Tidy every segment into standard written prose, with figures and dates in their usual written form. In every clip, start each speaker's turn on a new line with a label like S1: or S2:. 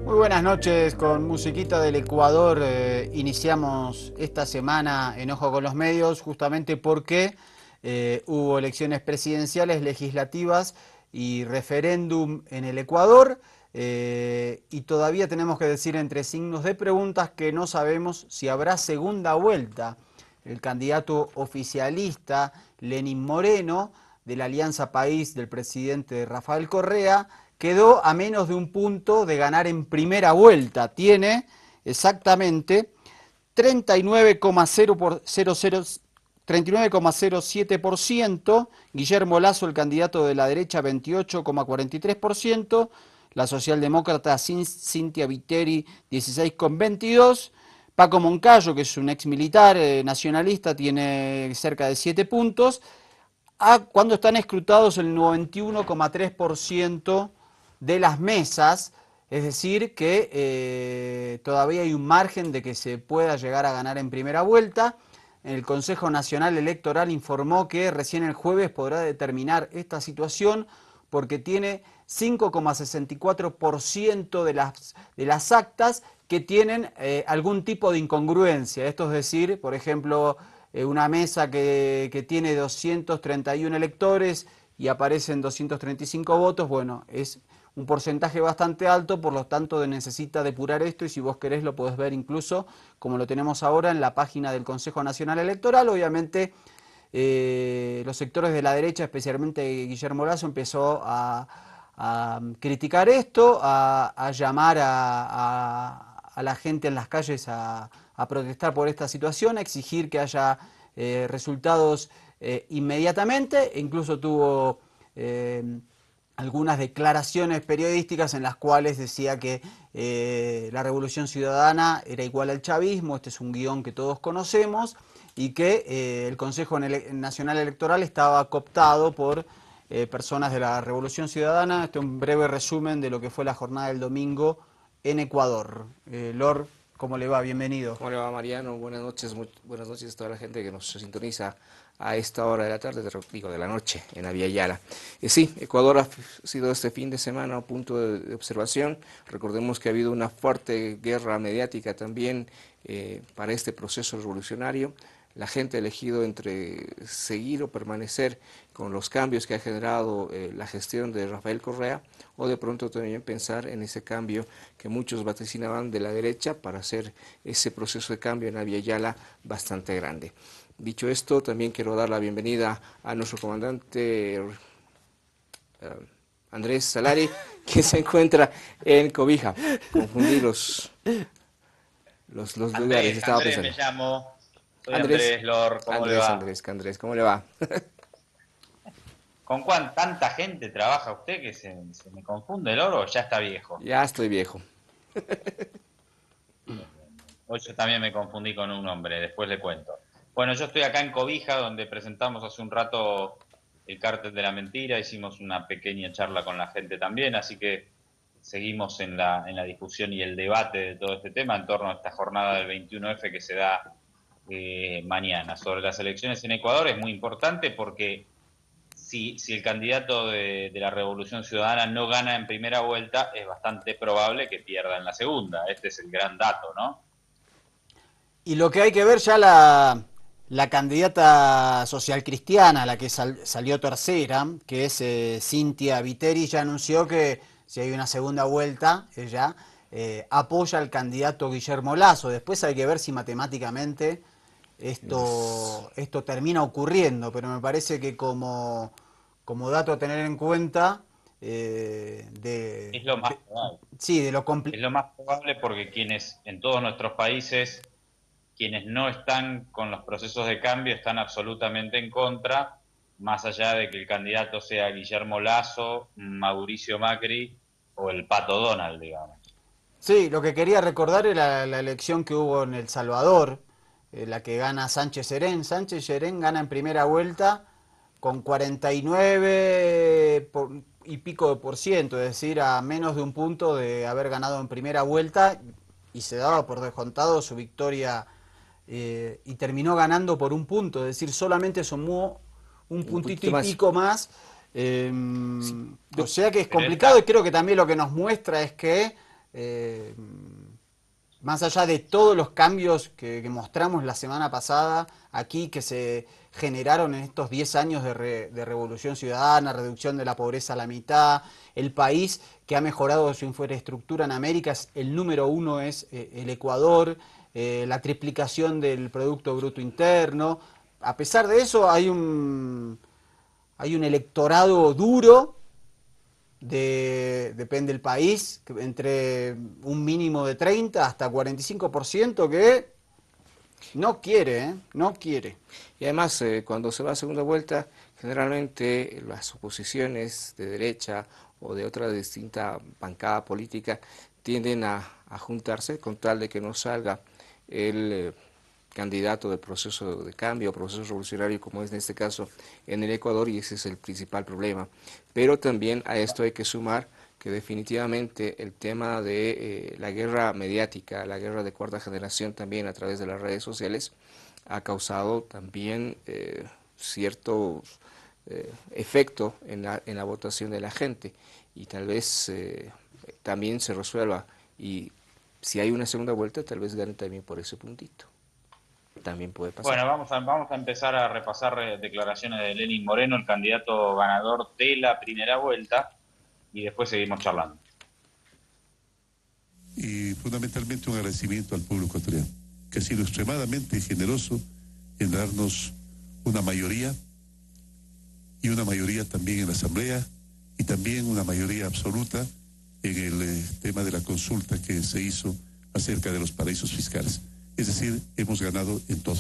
S1: Muy buenas noches, con musiquita del Ecuador iniciamos esta semana en Ojo con los Medios, justamente porque hubo elecciones presidenciales, legislativas y referéndum en el Ecuador, y todavía tenemos que decir entre signos de preguntas que no sabemos si habrá segunda vuelta. El candidato oficialista Lenín Moreno, de la Alianza País del presidente Rafael Correa, quedó a menos de un punto de ganar en primera vuelta. Tiene exactamente 39,07%, Guillermo Lasso, el candidato de la derecha, 28,43%, la socialdemócrata Cynthia Viteri, 16,22%, Paco Moncayo, que es un ex militar nacionalista, tiene cerca de 7 puntos, cuando están escrutados el 91,3% de las mesas, es decir, que todavía hay un margen de que se pueda llegar a ganar en primera vuelta. El Consejo Nacional Electoral informó que recién el jueves podrá determinar esta situación porque tiene 5,64% de las actas que tienen algún tipo de incongruencia. Esto es decir, por ejemplo, una mesa que tiene 231 electores y aparecen 235 votos, bueno, es un porcentaje bastante alto, por lo tanto necesita depurar esto, y si vos querés lo podés ver incluso, como lo tenemos ahora, en la página del Consejo Nacional Electoral. Obviamente los sectores de la derecha, especialmente Guillermo Lasso, empezó a criticar esto, a llamar a la gente en las calles a protestar por esta situación, a exigir que haya resultados inmediatamente. E incluso tuvo algunas declaraciones periodísticas en las cuales decía que la Revolución Ciudadana era igual al chavismo. Este es un guión que todos conocemos, y que el Consejo Nacional Electoral estaba cooptado por personas de la Revolución Ciudadana. Este es un breve resumen de lo que fue la jornada del domingo en Ecuador. Lord, ¿cómo le va? Bienvenido.
S2: ¿Cómo le va, Mariano? Buenas noches, buenas noches a toda la gente que nos sintoniza a esta hora de la tarde, digo, de la noche, en la Vía Yala. Sí, Ecuador ha sido este fin de semana un punto de observación. Recordemos que ha habido una fuerte guerra mediática también para este proceso revolucionario. La gente ha elegido entre seguir o permanecer con los cambios que ha generado la gestión de Rafael Correa, o de pronto también pensar en ese cambio que muchos vaticinaban de la derecha para hacer ese proceso de cambio en la Vía Yala bastante grande. Dicho esto, también quiero dar la bienvenida a nuestro comandante Andrés Salari, que se encuentra en Cobija. Confundí los lugares, estaba
S3: Andrés
S2: pensando.
S3: me llamo. Soy
S2: Andrés,
S3: Andrés Lor, ¿cómo le va?
S2: Andrés, ¿cómo le va?
S3: ¿Con tanta gente trabaja usted que se me confunde el oro? Ya está viejo.
S2: Ya estoy viejo.
S3: Hoy yo también me confundí con un hombre, después le cuento. Bueno, yo estoy acá en Cobija, donde presentamos hace un rato el Cártel de la Mentira. Hicimos una pequeña charla con la gente también, así que seguimos en la discusión y el debate de todo este tema en torno a esta jornada del 21F que se da mañana. Sobre las elecciones en Ecuador es muy importante porque si el candidato de la Revolución Ciudadana no gana en primera vuelta, es bastante probable que pierda en la segunda. Este es el gran dato, ¿no?
S1: Y lo que hay que ver ya, la candidata social cristiana, la que salió tercera, que es Cynthia Viteri, ya anunció que si hay una segunda vuelta, ella apoya al candidato Guillermo Lasso. Después hay que ver si matemáticamente esto termina ocurriendo, pero me parece que como dato a tener en cuenta,
S3: Es lo más probable.
S1: sí, de lo
S3: Es
S1: complicado.
S3: lo más probable porque quienes en todos nuestros países, quienes no están con los procesos de cambio, están absolutamente en contra, más allá de que el candidato sea Guillermo Lasso, Mauricio Macri o el Pato Donald, digamos.
S1: Sí, lo que quería recordar era la elección que hubo en El Salvador, la que gana Sánchez Serén. Sánchez Serén gana en primera vuelta con 49 y pico de por ciento, es decir, a menos de un punto de haber ganado en primera vuelta, y se daba por descontado su victoria, y terminó ganando por un punto, es decir, solamente sumó un
S2: Un
S1: puntito
S2: poquito
S1: y
S2: más.
S1: pico más.
S2: Sí,
S1: O sea que es
S3: Pero
S1: complicado, y
S3: esta,
S1: creo que también lo que nos muestra es que más allá de todos los cambios que mostramos la semana pasada aquí, que se generaron en estos 10 años de revolución ciudadana, reducción de la pobreza a la mitad, el país que ha mejorado su infraestructura en América, el número 1 es el Ecuador, la triplicación del Producto Bruto Interno. A pesar de eso hay un electorado duro, depende del país, entre un mínimo de 30 hasta 45% que no quiere, no quiere.
S2: Y además, cuando se va a segunda vuelta, generalmente las oposiciones de derecha o de otra distinta bancada política tienden a juntarse con tal de que no salga el candidato del proceso de cambio, proceso revolucionario, como es en este caso en el Ecuador, y ese es el principal problema. Pero también a esto hay que sumar que definitivamente el tema de la guerra mediática, la guerra de cuarta generación también a través de las redes sociales, ha causado también cierto efecto en la votación de la gente, y tal vez también se resuelva, y si hay una segunda vuelta tal vez gane también por ese puntito. También puede pasar.
S3: Bueno, vamos a empezar a repasar declaraciones de Lenín Moreno, el candidato ganador de la primera vuelta, y después seguimos charlando.
S4: Y fundamentalmente un agradecimiento al pueblo ecuatoriano, que ha sido extremadamente generoso en darnos una mayoría, y una mayoría también en la Asamblea, y también una mayoría absoluta en el tema de la consulta que se hizo acerca de los paraísos fiscales. Es decir, hemos ganado en todo.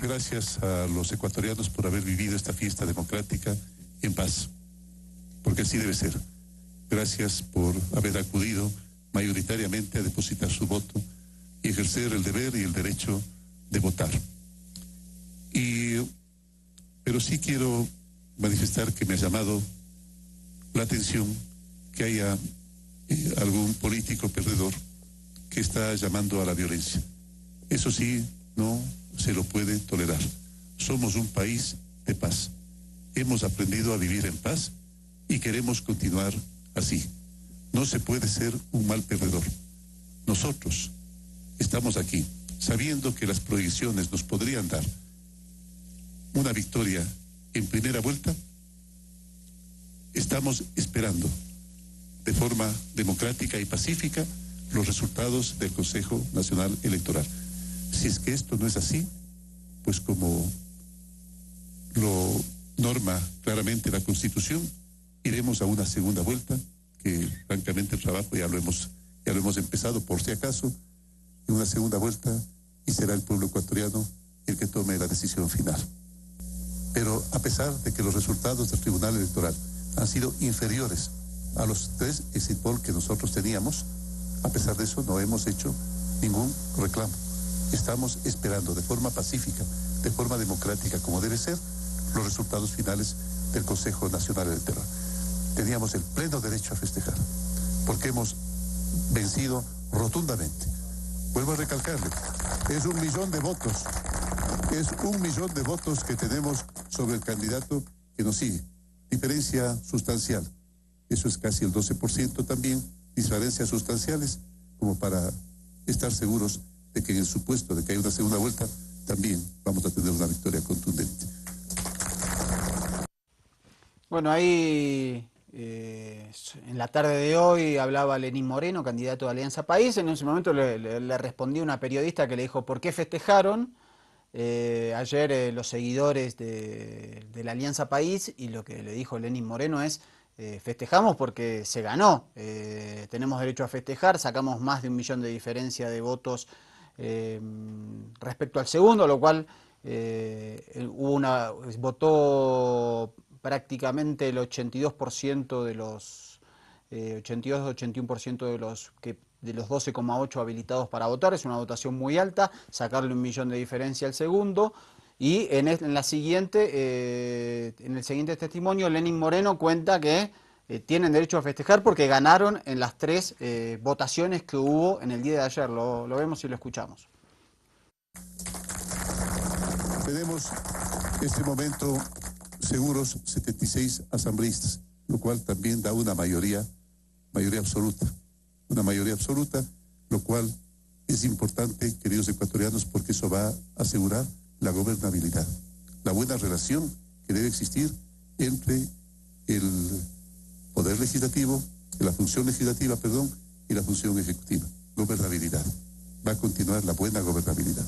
S4: Gracias a los ecuatorianos por haber vivido esta fiesta democrática en paz, porque así debe ser. Gracias por haber acudido mayoritariamente a depositar su voto y ejercer el deber y el derecho de votar. Pero sí quiero manifestar que me ha llamado la atención que haya algún político perdedor que está llamando a la violencia. Eso sí, no se lo puede tolerar. Somos un país de paz. Hemos aprendido a vivir en paz y queremos continuar así. No se puede ser un mal perdedor. Nosotros estamos aquí sabiendo que las proyecciones nos podrían dar una victoria en primera vuelta. Estamos esperando de forma democrática y pacífica los resultados del Consejo Nacional Electoral. Si es que esto no es así, pues como lo norma claramente la Constitución, iremos a una segunda vuelta, que francamente el trabajo ya lo hemos empezado por si acaso, en una segunda vuelta, y será el pueblo ecuatoriano el que tome la decisión final. Pero a pesar de que los resultados del Tribunal Electoral han sido inferiores a los 3 exit poll que nosotros teníamos, a pesar de eso no hemos hecho ningún reclamo. Estamos esperando de forma pacífica, de forma democrática, como debe ser, los resultados finales del Consejo Nacional Electoral. Teníamos el pleno derecho a festejar, porque hemos vencido rotundamente. Vuelvo a recalcarle, es 1 millón de votos. Es 1 millón de votos que tenemos sobre el candidato que nos sigue. Diferencia sustancial. Eso es casi el 12% también. Diferencias sustanciales como para estar seguros de que en el supuesto de que haya una segunda vuelta también vamos a tener una victoria contundente.
S1: Bueno, ahí en la tarde de hoy hablaba Lenín Moreno, candidato de Alianza País. En ese momento le respondió una periodista que le dijo ¿por qué festejaron? Ayer los seguidores de la Alianza País, y lo que le dijo Lenín Moreno es festejamos porque se ganó, tenemos derecho a festejar, sacamos más de 1 millón de diferencia de votos respecto al segundo, lo cual votó prácticamente el 82% de los 82-81% de los 12,8 habilitados para votar. Es una votación muy alta, sacarle 1 millón de diferencia al segundo. Y en el siguiente testimonio, Lenín Moreno cuenta que tienen derecho a festejar porque ganaron en las 3 votaciones que hubo en el día de ayer. Lo vemos y lo escuchamos.
S4: Tenemos este momento seguros 76 asambleístas, lo cual también da una mayoría absoluta. Una mayoría absoluta, lo cual es importante, queridos ecuatorianos, porque eso va a asegurar la gobernabilidad, la buena relación que debe existir entre el poder legislativo, la función legislativa, perdón, y la función ejecutiva. Gobernabilidad. Va a continuar la buena gobernabilidad.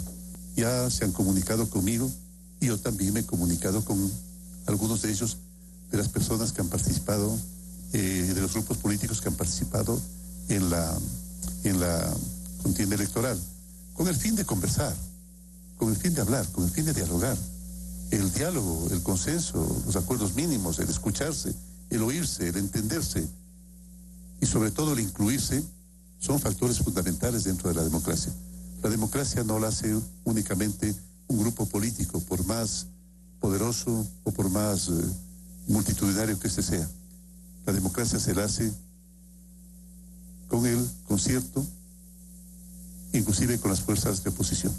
S4: Ya se han comunicado conmigo y yo también me he comunicado con algunos de ellos, de las personas que han participado, de los grupos políticos que han participado en la contienda electoral, con el fin de conversar, con el fin de hablar, con el fin de dialogar. El diálogo, el consenso, los acuerdos mínimos, el escucharse, el oírse, el entenderse y sobre todo el incluirse son factores fundamentales dentro de la democracia. La democracia no la hace únicamente un grupo político, por más poderoso o por más multitudinario que este sea. La democracia se la hace con el concierto, inclusive con las fuerzas de oposición.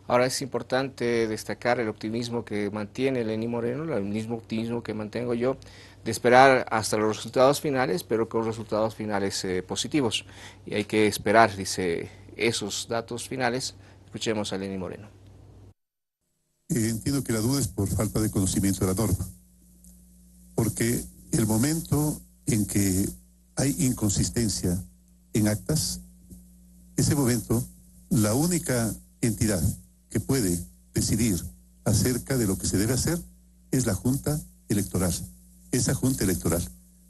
S2: Ahora es importante destacar el optimismo que mantiene Lenín Moreno, el mismo optimismo que mantengo yo, de esperar hasta los resultados finales, pero con resultados finales positivos. Y hay que esperar, dice, esos datos finales. Escuchemos a Lenín Moreno.
S4: Entiendo que la duda es por falta de conocimiento de la norma, porque el momento en que hay inconsistencia en actas, ese momento, la única entidad que puede decidir acerca de lo que se debe hacer es la Junta Electoral. Esa Junta Electoral.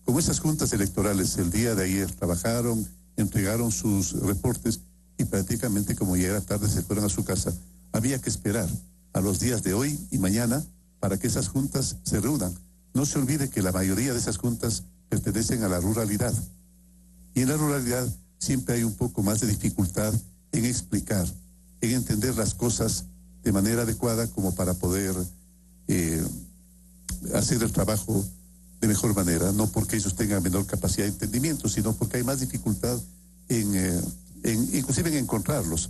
S4: Como esas juntas electorales el día de ayer trabajaron, entregaron sus reportes y prácticamente como ya era tarde se fueron a su casa, había que esperar a los días de hoy y mañana para que esas juntas se reúnan. No se olvide que la mayoría de esas juntas pertenecen a la ruralidad. Y en la ruralidad siempre hay un poco más de dificultad en explicar, en entender las cosas de manera adecuada como para poder hacer el trabajo de mejor manera, no porque ellos tengan menor capacidad de entendimiento, sino porque hay más dificultad inclusive en encontrarlos.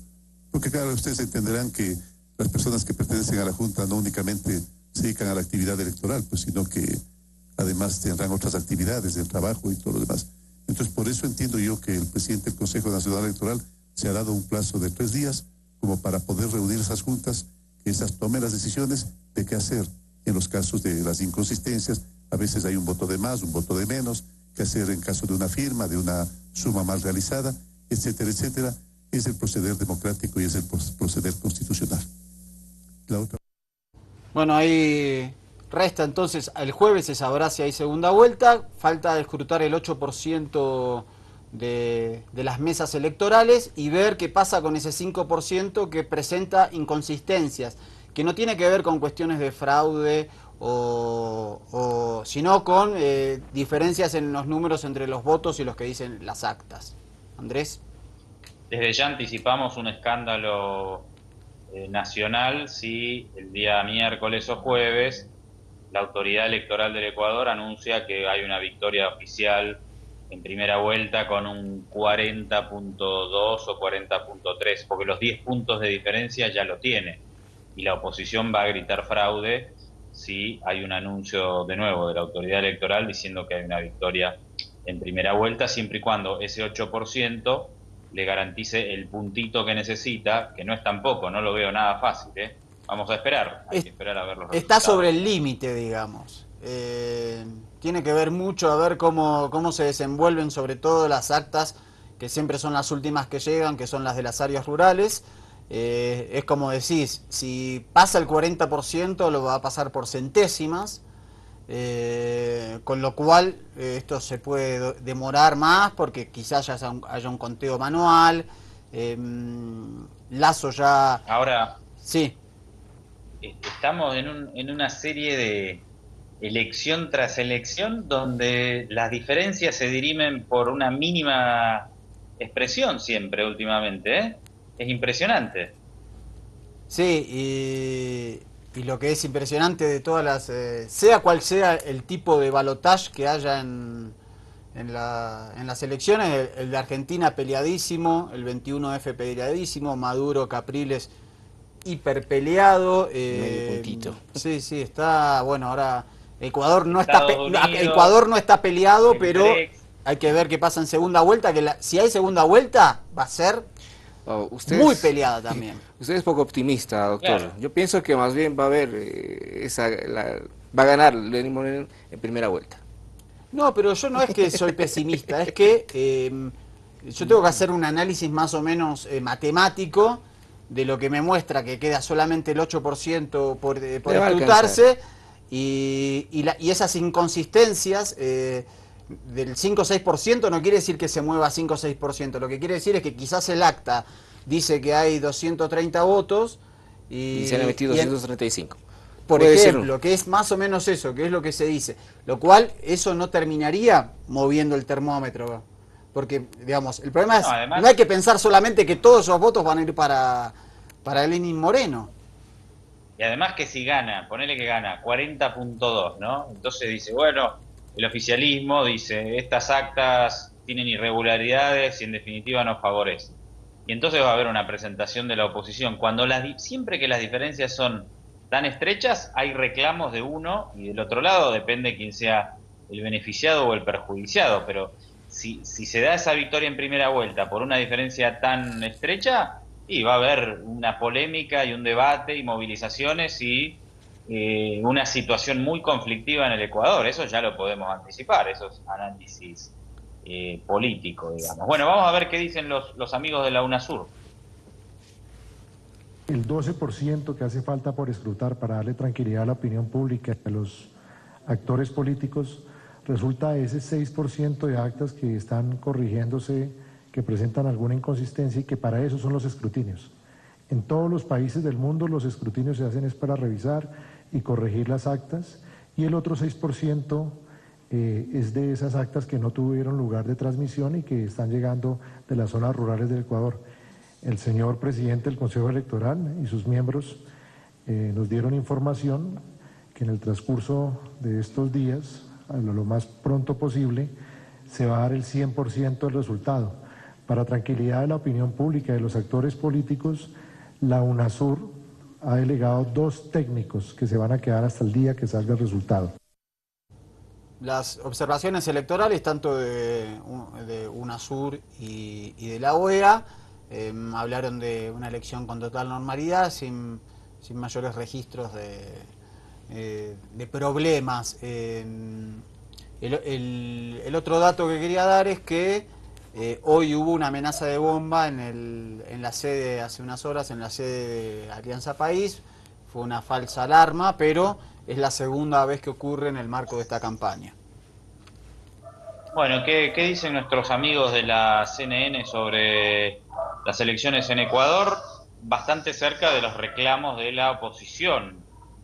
S4: Porque claro, ustedes entenderán que las personas que pertenecen a la Junta no únicamente se dedican a la actividad electoral, pues sino que además tendrán otras actividades del trabajo y todo lo demás. Entonces, por eso entiendo yo que el presidente del Consejo Nacional Electoral se ha dado un plazo de 3 días como para poder reunir esas juntas, que esas tomen las decisiones de qué hacer en los casos de las inconsistencias. A veces hay un voto de más, un voto de menos, qué hacer en caso de una firma, de una suma mal realizada, etcétera, etcétera. Es el proceder democrático y es el proceder constitucional. La otra...
S1: Bueno, ahí resta entonces, el jueves se sabrá si hay segunda vuelta, falta escrutar el 8% de las mesas electorales y ver qué pasa con ese 5% que presenta inconsistencias, que no tiene que ver con cuestiones de fraude sino con diferencias en los números entre los votos y los que dicen las actas. Andrés.
S3: Desde ya anticipamos un escándalo nacional si el día miércoles o jueves la autoridad electoral del Ecuador anuncia que hay una victoria oficial en primera vuelta con un 40.2 o 40.3, porque los 10 puntos de diferencia ya lo tiene y la oposición va a gritar fraude si hay un anuncio de nuevo de la autoridad electoral diciendo que hay una victoria en primera vuelta, siempre y cuando ese 8% le garantice el puntito que necesita, que no es tampoco, no lo veo nada fácil, ¿eh? Vamos a esperar, hay que esperar a ver los resultados.
S1: Está sobre el límite, digamos. Tiene que ver mucho a ver cómo se desenvuelven, sobre todo las actas, que siempre son las últimas que llegan, que son las de las áreas rurales. Es como decís, si pasa el 40% lo va a pasar por centésimas, con lo cual esto se puede demorar más porque quizás ya haya un conteo manual. Lazo ya...
S3: Ahora,
S1: sí.
S3: Estamos en una serie de elección tras elección donde las diferencias se dirimen por una mínima expresión siempre últimamente, ¿eh? Es impresionante.
S1: Sí, y lo que es impresionante de todas las... sea cual sea el tipo de balotaje que haya en las elecciones, el de Argentina peleadísimo, el 21F peleadísimo, Maduro, Capriles hiperpeleado.
S2: Medio puntito.
S1: Sí, sí, está, bueno, ahora Ecuador no
S3: Estados
S1: está,
S3: Unidos,
S1: Ecuador no está peleado,
S3: el
S1: pero
S3: BRICS.
S1: hay que ver qué pasa en segunda vuelta, que si hay segunda vuelta va a ser muy peleada también.
S2: Usted es poco optimista, doctor.
S3: Claro.
S2: Yo pienso que más bien va a haber va a ganar Lenín Moreno en primera vuelta.
S1: No, pero yo no es que soy pesimista, es que yo tengo que hacer un análisis más o menos matemático de lo que me muestra que queda solamente el 8% por
S2: Le va a
S1: escrutarse y esas inconsistencias del 5 o 6% no quiere decir que se mueva 5 o 6%, lo que quiere decir es que quizás el acta dice que hay 230 votos
S2: Y se han metido 235.
S1: por
S2: Puede ser
S1: ejemplo, que es más o menos eso, que es lo que se dice. Lo cual, eso no terminaría moviendo el termómetro. Porque, digamos, el problema es,
S3: No, además,
S1: no hay que pensar solamente que todos esos votos van a ir para Lenín Moreno.
S3: y además que si gana, ponele que gana 40.2, ¿no? Entonces dice, bueno, el oficialismo dice, estas actas tienen irregularidades y en definitiva nos favorecen. Y entonces va a haber una presentación de la oposición. Siempre que las diferencias son tan estrechas, hay reclamos de uno y del otro lado, depende quién sea el beneficiado o el perjudiciado. Pero si se da esa victoria en primera vuelta por una diferencia tan estrecha, y va a haber una polémica y un debate y movilizaciones y una situación muy conflictiva en el Ecuador. Eso ya lo podemos anticipar, eso es análisis político, digamos. Bueno, vamos a ver qué dicen los amigos de la UNASUR.
S5: El 12% que hace falta por escrutar para darle tranquilidad a la opinión pública y a los actores políticos resulta de ese 6% de actas que están corrigiéndose, que presentan alguna inconsistencia y que para eso son los escrutinios. En todos los países del mundo los escrutinios se hacen es para revisar y corregir las actas, y el otro 6% es de esas actas que no tuvieron lugar de transmisión y que están llegando de las zonas rurales del Ecuador. El señor presidente del Consejo Electoral y sus miembros nos dieron información que en el transcurso de estos días, a lo más pronto posible, se va a dar el 100% del resultado. Para tranquilidad de la opinión pública y de los actores políticos, la UNASUR ha delegado 2 técnicos que se van a quedar hasta el día que salga el resultado.
S1: Las observaciones electorales, tanto de UNASUR y de la OEA, hablaron de una elección con total normalidad, sin mayores registros de problemas. El otro dato que quería dar es que hoy hubo una amenaza de bomba en la sede, hace unas horas, en la sede de Alianza País. Fue una falsa alarma, pero es la segunda vez que ocurre en el marco de esta campaña.
S3: Bueno, ¿qué dicen nuestros amigos de la CNN sobre las elecciones en Ecuador? Bastante cerca de los reclamos de la oposición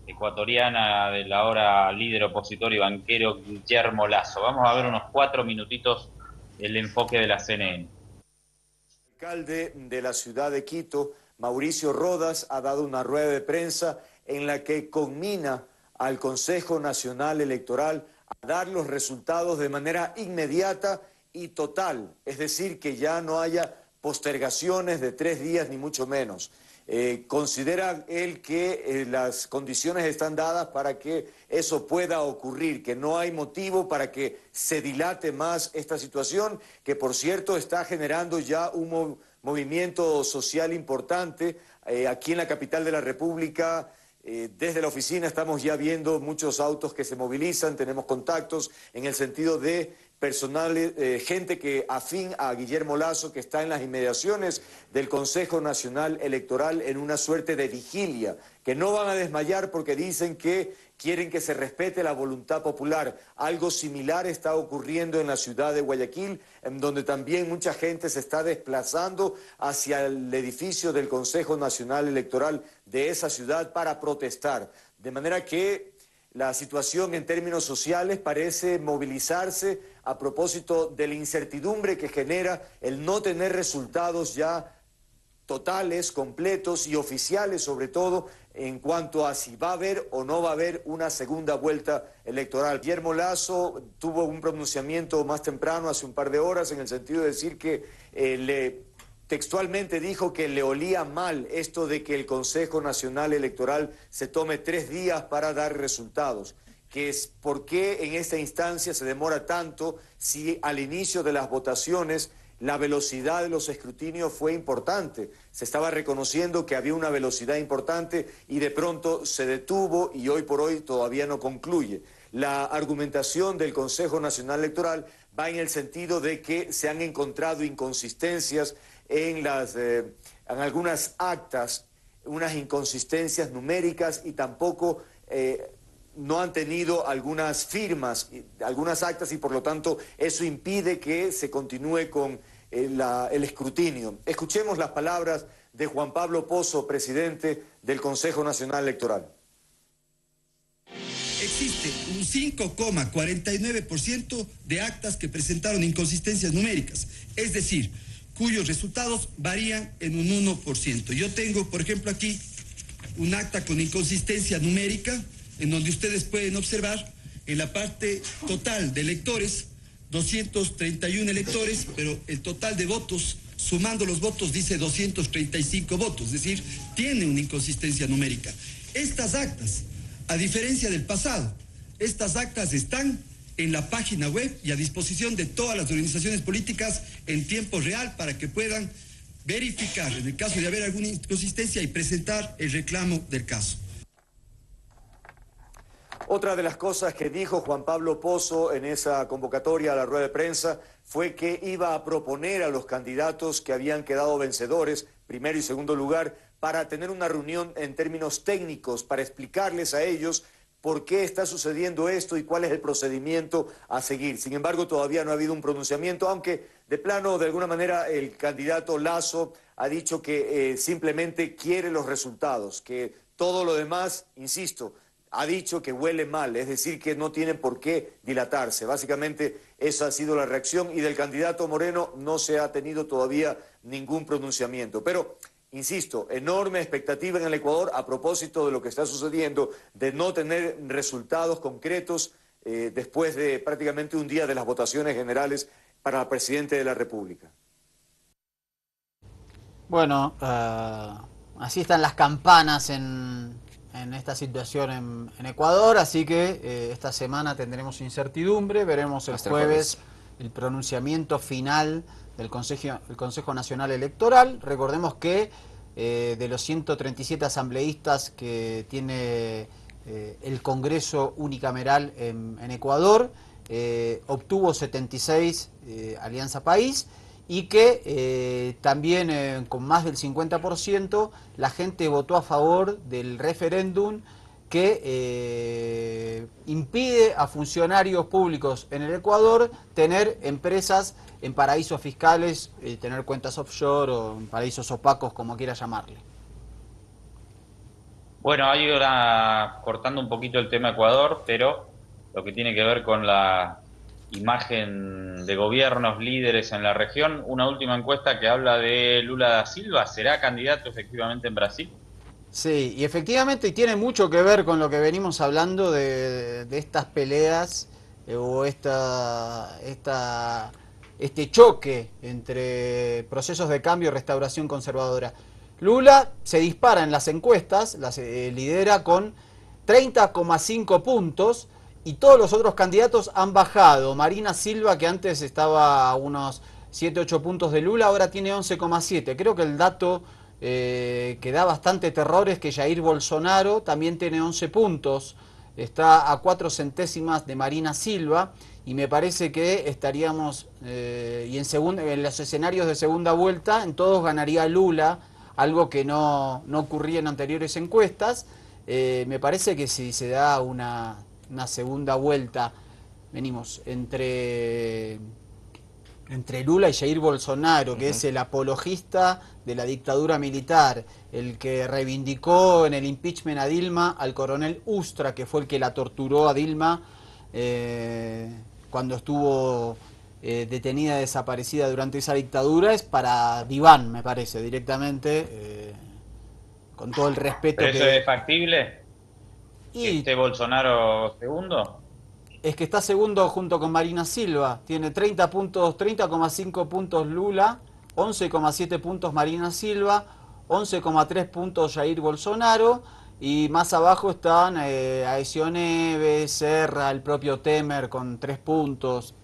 S3: ecuatoriana, del ahora líder opositor y banquero Guillermo Lasso. Vamos a ver unos 4 minutitos el enfoque de la CNN.
S6: El alcalde de la ciudad de Quito, Mauricio Rodas, ha dado una rueda de prensa en la que conmina al Consejo Nacional Electoral a dar los resultados de manera inmediata y total, es decir, que ya no haya postergaciones de 3 días ni mucho menos. Considera él que las condiciones están dadas para que eso pueda ocurrir, que no hay motivo para que se dilate más esta situación, que por cierto está generando ya un movimiento social importante aquí en la capital de la República. Desde la oficina estamos ya viendo muchos autos que se movilizan, tenemos contactos en el sentido de personal, gente que afín a Guillermo Lasso, que está en las inmediaciones del Consejo Nacional Electoral en una suerte de vigilia, que no van a desmayar porque dicen que quieren que se respete la voluntad popular. Algo similar está ocurriendo en la ciudad de Guayaquil, en donde también mucha gente se está desplazando hacia el edificio del Consejo Nacional Electoral de esa ciudad para protestar. De manera que la situación en términos sociales parece movilizarse a propósito de la incertidumbre que genera el no tener resultados ya totales, completos y oficiales, sobre todo en cuanto a si va a haber o no va a haber una segunda vuelta electoral. Guillermo Lasso tuvo un pronunciamiento más temprano, hace un par de horas, en el sentido de decir que le textualmente dijo que le olía mal esto de que el Consejo Nacional Electoral se tome 3 días para dar resultados, que es por qué en esta instancia se demora tanto si al inicio de las votaciones la velocidad de los escrutinios fue importante. Se estaba reconociendo que había una velocidad importante y de pronto se detuvo y hoy por hoy todavía no concluye. La argumentación del Consejo Nacional Electoral va en el sentido de que se han encontrado inconsistencias en algunas actas, unas inconsistencias numéricas y tampoco no han tenido algunas firmas, algunas actas y por lo tanto eso impide que se continúe con el escrutinio. Escuchemos las palabras de Juan Pablo Pozo, presidente del Consejo Nacional Electoral.
S7: Existe un 5,49% de actas que presentaron inconsistencias numéricas, es decir, cuyos resultados varían en un 1%. Yo tengo, por ejemplo, aquí un acta con inconsistencia numérica, en donde ustedes pueden observar en la parte total de electores, 231 electores, pero el total de votos, sumando los votos, dice 235 votos, es decir, tiene una inconsistencia numérica. Estas actas, a diferencia del pasado, estas actas están en la página web y a disposición de todas las organizaciones políticas en tiempo real para que puedan verificar en el caso de haber alguna inconsistencia y presentar el reclamo del caso.
S6: Otra de las cosas que dijo Juan Pablo Pozo en esa convocatoria a la rueda de prensa fue que iba a proponer a los candidatos que habían quedado vencedores, primero y segundo lugar, para tener una reunión en términos técnicos, para explicarles a ellos por qué está sucediendo esto y cuál es el procedimiento a seguir. Sin embargo, todavía no ha habido un pronunciamiento, aunque de plano, de alguna manera, el candidato Lasso ha dicho que simplemente quiere los resultados, que todo lo demás, insisto, ha dicho que huele mal, es decir, que no tiene por qué dilatarse. Básicamente, esa ha sido la reacción y del candidato Moreno no se ha tenido todavía ningún pronunciamiento. Pero insisto, enorme expectativa en el Ecuador a propósito de lo que está sucediendo, de no tener resultados concretos después de prácticamente un día de las votaciones generales para el presidente de la República.
S1: Bueno, así están las campanas en esta situación en Ecuador, así que esta semana tendremos incertidumbre, veremos el jueves el pronunciamiento final del Consejo Nacional Electoral. Recordemos que de los 137 asambleístas que tiene el Congreso unicameral en Ecuador, obtuvo 76 Alianza País, y que también con más del 50% la gente votó a favor del referéndum que impide a funcionarios públicos en el Ecuador tener empresas en paraísos fiscales, tener cuentas offshore o en paraísos opacos, como quiera llamarle.
S3: Bueno, ahí ahora cortando un poquito el tema Ecuador, pero lo que tiene que ver con la imagen de gobiernos líderes en la región, una última encuesta que habla de Lula da Silva. ¿Será candidato efectivamente en Brasil?
S1: Sí, y efectivamente tiene mucho que ver con lo que venimos hablando de estas peleas o este choque entre procesos de cambio y restauración conservadora. Lula se dispara en las encuestas, lidera con 30,5 puntos y todos los otros candidatos han bajado. Marina Silva, que antes estaba a unos 7-8 puntos de Lula, ahora tiene 11,7. Creo que el dato que da bastante terror es que Jair Bolsonaro también tiene 11 puntos, está a 4 centésimas de Marina Silva, y me parece que estaríamos, y en los escenarios de segunda vuelta, en todos ganaría Lula, algo que no ocurría en anteriores encuestas. Me parece que si se da una segunda vuelta, venimos entre Lula y Jair Bolsonaro, que es el apologista de la dictadura militar, el que reivindicó en el impeachment a Dilma al coronel Ustra, que fue el que la torturó a Dilma cuando estuvo detenida, desaparecida durante esa dictadura, es para Diván, me parece, directamente, con todo el respeto.
S3: ¿Pero eso es factible? ¿Que esté Bolsonaro segundo?
S1: Es que está segundo junto con Marina Silva, tiene 30,5 puntos Lula, 11,7 puntos Marina Silva, 11,3 puntos Jair Bolsonaro, y más abajo están Aécio Neves, Serra, el propio Temer con 3 puntos.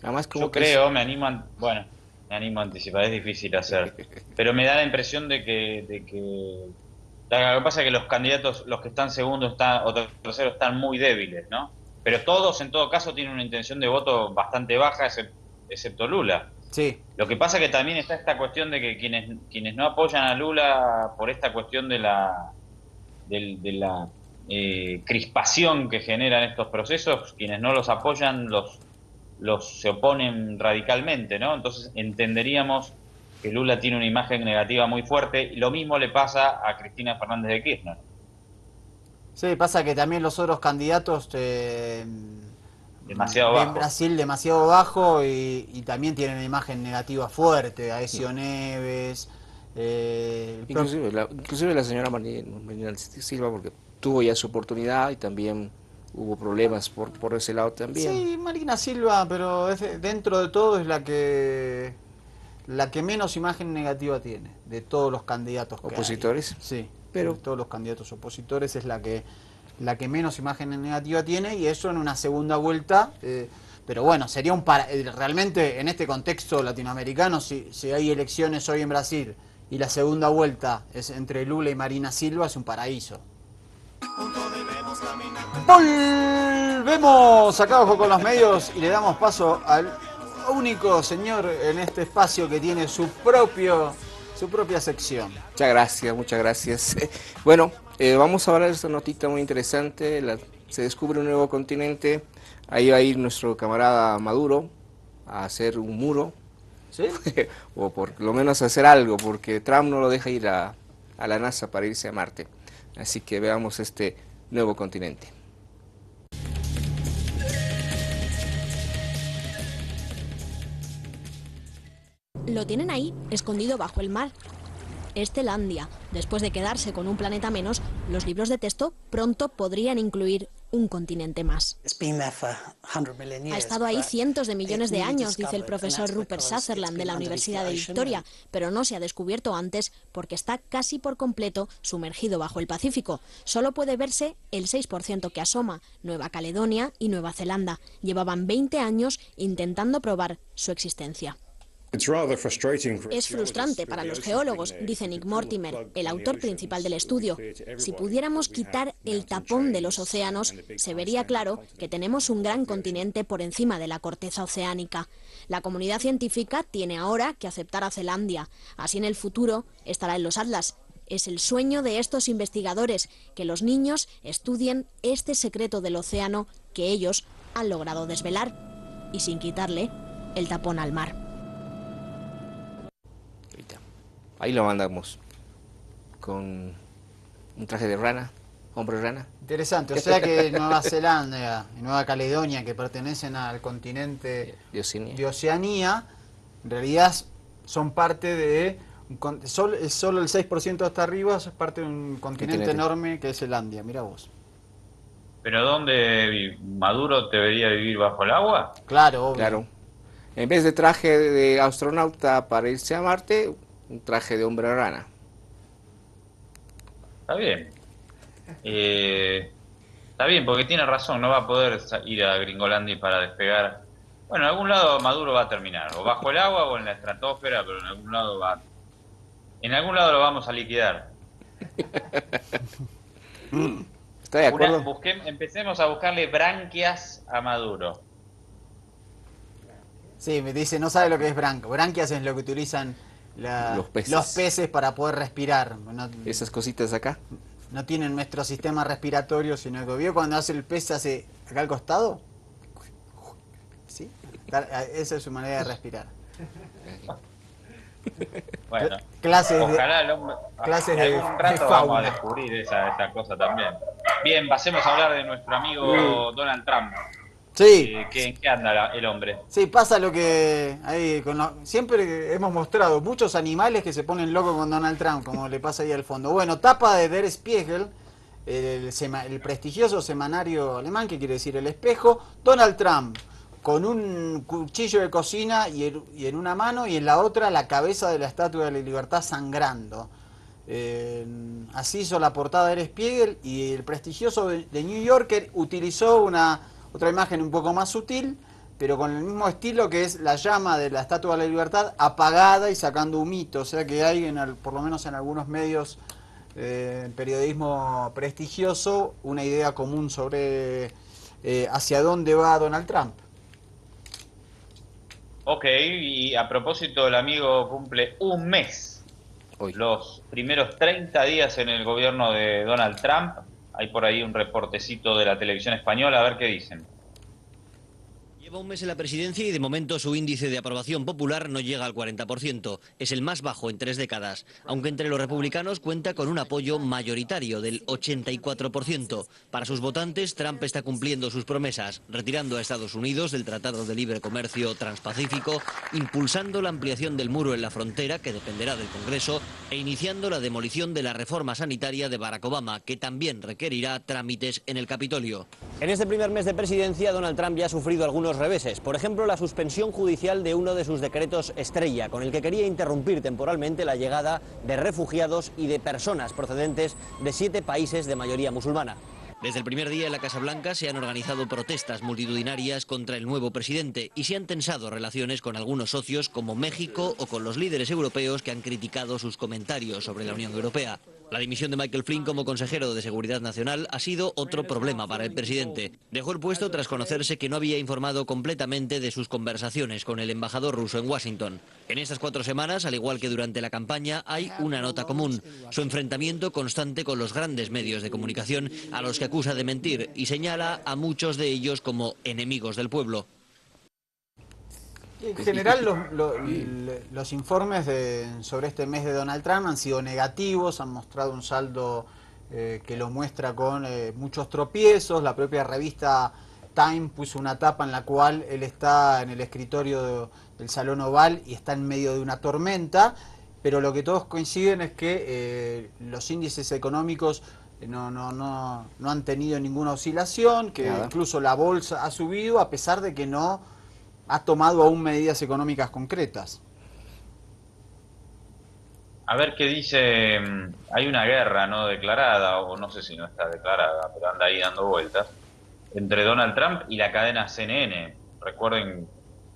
S2: Además, como
S3: Yo creo, bueno, me animo a anticipar, es difícil hacer, pero me da la impresión de que lo que pasa es que los candidatos, los que están segundos o terceros, están muy débiles, ¿no? Pero todos, en todo caso, tienen una intención de voto bastante baja, excepto Lula.
S1: Sí.
S3: Lo que pasa es que también está esta cuestión de que quienes no apoyan a Lula por esta cuestión de la crispación que generan estos procesos, quienes no los apoyan se oponen radicalmente, ¿no? Entonces entenderíamos que Lula tiene una imagen negativa muy fuerte, y lo mismo le pasa a Cristina Fernández de Kirchner.
S1: Sí, pasa que también los otros candidatos
S3: Demasiado
S1: ven
S3: bajo.
S1: Brasil demasiado bajo y también tienen una imagen negativa fuerte. Aécio Neves,
S2: inclusive la señora Marina Silva, porque tuvo ya su oportunidad y también hubo problemas por ese lado también.
S1: Sí, Marina Silva, pero dentro de todo es la que menos imagen negativa tiene de todos los candidatos que
S2: ¿Opositores?
S1: hay. Sí,
S2: pero
S1: de todos los candidatos opositores es la que menos imagen negativa tiene, y eso en una segunda vuelta. Pero bueno, sería realmente en este contexto latinoamericano, si hay elecciones hoy en Brasil y la segunda vuelta es entre Lula y Marina Silva, es un paraíso. Volvemos acá abajo con los medios y le damos paso al único señor en este espacio que tiene su propia sección.
S2: Muchas gracias. Bueno, vamos a hablar de esta notita muy interesante. Se descubre un nuevo continente. Ahí va a ir nuestro camarada Maduro a hacer un muro.
S1: ¿Sí?
S2: O por lo menos hacer algo, porque Trump no lo deja ir a la NASA para irse a Marte. Así que veamos este nuevo continente.
S8: Lo tienen ahí, escondido bajo el mar. Es Zelandia. Después de quedarse con un planeta menos, los libros de texto pronto podrían incluir un continente más. Ha estado ahí cientos de millones de años, dice el profesor Rupert Sutherland de la Universidad de Victoria, pero no se ha descubierto antes porque está casi por completo sumergido bajo el Pacífico. Solo puede verse el 6% que asoma. Nueva Caledonia y Nueva Zelanda llevaban 20 años intentando probar su existencia. Es frustrante para los geólogos, dice Nick Mortimer, el autor principal del estudio. Si pudiéramos quitar el tapón de los océanos, se vería claro que tenemos un gran continente por encima de la corteza oceánica. La comunidad científica tiene ahora que aceptar a Zelandia. Así en el futuro estará en los atlas. Es el sueño de estos investigadores, que los niños estudien este secreto del océano que ellos han logrado desvelar, y sin quitarle el tapón al mar.
S2: Ahí lo mandamos con un traje de rana, hombre rana.
S1: Interesante, o sea que Nueva Zelanda y Nueva Caledonia, que pertenecen al continente de Oceanía, en realidad son parte de solo el 6% hasta arriba es parte de un continente enorme que es Zelandia. Mira vos.
S3: ¿Pero dónde Maduro debería vivir bajo el agua?
S1: Claro, obvio.
S2: Claro. En vez de traje de astronauta para irse a Marte, un traje de hombre rana.
S3: Está bien. Está bien, porque tiene razón, no va a poder ir a Gringolandia para despegar. Bueno, en algún lado Maduro va a terminar, o bajo el agua o en la estratosfera, pero en algún lado lo vamos a liquidar.
S2: ¿Está de acuerdo?
S3: Empecemos a buscarle branquias a Maduro.
S1: Sí, me dice, no sabe lo que es branquias, es lo que utilizan los peces para poder respirar.
S2: Esas cositas acá.
S1: No tienen nuestro sistema respiratorio, sino que ¿vio cuando hace el pez hace acá al costado? ¿Sí? Esa es su manera de respirar.
S3: Bueno,
S1: ojalá
S3: algún rato vamos a descubrir esa cosa también. Bien, pasemos a hablar de nuestro amigo Donald Trump.
S1: Sí.
S3: ¿En qué anda el hombre?
S1: Sí, pasa lo que ahí siempre hemos mostrado muchos animales que se ponen locos con Donald Trump, como le pasa ahí al fondo. Bueno, tapa de Der Spiegel, el prestigioso semanario alemán, que quiere decir El Espejo. Donald Trump, con un cuchillo de cocina y en una mano, y en la otra la cabeza de la Estatua de la Libertad sangrando. Así hizo la portada de Der Spiegel, y el prestigioso de New Yorker utilizó otra imagen un poco más sutil, pero con el mismo estilo, que es la llama de la Estatua de la Libertad apagada y sacando humito. O sea que hay, por lo menos en algunos medios, periodismo prestigioso, una idea común sobre hacia dónde va Donald Trump.
S3: Ok, y a propósito, el amigo cumple un mes.
S2: Hoy.
S3: Los primeros 30 días en el gobierno de Donald Trump. Hay por ahí un reportecito de la televisión española, a ver qué dicen.
S9: Lleva un mes en la presidencia y de momento su índice de aprobación popular no llega al 40%. Es el más bajo en 3 décadas, aunque entre los republicanos cuenta con un apoyo mayoritario del 84%. Para sus votantes, Trump está cumpliendo sus promesas, retirando a Estados Unidos del Tratado de Libre Comercio Transpacífico, impulsando la ampliación del muro en la frontera, que dependerá del Congreso, e iniciando la demolición de la reforma sanitaria de Barack Obama, que también requerirá trámites en el Capitolio. En este primer mes de presidencia, Donald Trump ya ha sufrido algunos reveses. Por ejemplo, la suspensión judicial de uno de sus decretos estrella, con el que quería interrumpir temporalmente la llegada de refugiados y de personas procedentes de 7 países de mayoría musulmana. Desde el primer día en la Casa Blanca se han organizado protestas multitudinarias contra el nuevo presidente y se han tensado relaciones con algunos socios como México o con los líderes europeos que han criticado sus comentarios sobre la Unión Europea. La dimisión de Michael Flynn como consejero de Seguridad Nacional ha sido otro problema para el presidente. Dejó el puesto tras conocerse que no había informado completamente de sus conversaciones con el embajador ruso en Washington. En estas 4 semanas, al igual que durante la campaña, hay una nota común: su enfrentamiento constante con los grandes medios de comunicación, a los que acusa de mentir y señala a muchos de ellos como enemigos del pueblo.
S1: En general, los informes sobre este mes de Donald Trump han sido negativos, han mostrado un saldo que lo muestra con muchos tropiezos. La propia revista Time puso una tapa en la cual él está en el escritorio del Salón Oval y está en medio de una tormenta, pero lo que todos coinciden es que los índices económicos no han tenido ninguna oscilación, que incluso la bolsa ha subido a pesar de que no ha tomado aún medidas económicas concretas.
S3: A ver qué dice. Hay una guerra no declarada, o no sé si no está declarada, pero anda ahí dando vueltas, entre Donald Trump y la cadena CNN. Recuerden,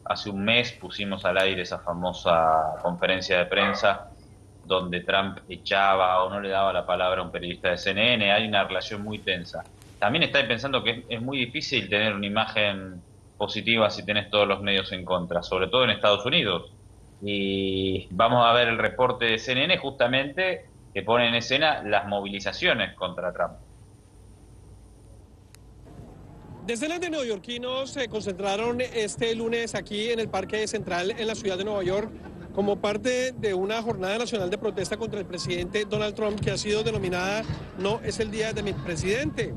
S3: hace un mes pusimos al aire esa famosa conferencia de prensa donde Trump echaba o no le daba la palabra a un periodista de CNN. Hay una relación muy tensa. También estáis pensando que es muy difícil tener una imagen positiva si tenés todos los medios en contra, sobre todo en Estados Unidos. Y vamos a ver el reporte de CNN justamente que pone en escena las movilizaciones contra Trump.
S10: Decenas de neoyorquinos se concentraron este lunes aquí en el Parque Central en la ciudad de Nueva York como parte de una jornada nacional de protesta contra el presidente Donald Trump, que ha sido denominada "No es el día de mi presidente".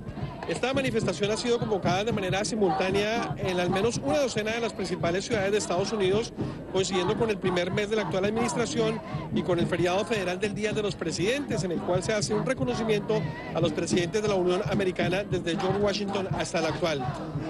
S10: Esta manifestación ha sido convocada de manera simultánea en al menos una docena de las principales ciudades de Estados Unidos, coincidiendo con el primer mes de la actual administración y con el feriado federal del Día de los Presidentes, en el cual se hace un reconocimiento a los presidentes de la Unión Americana desde George Washington hasta el actual.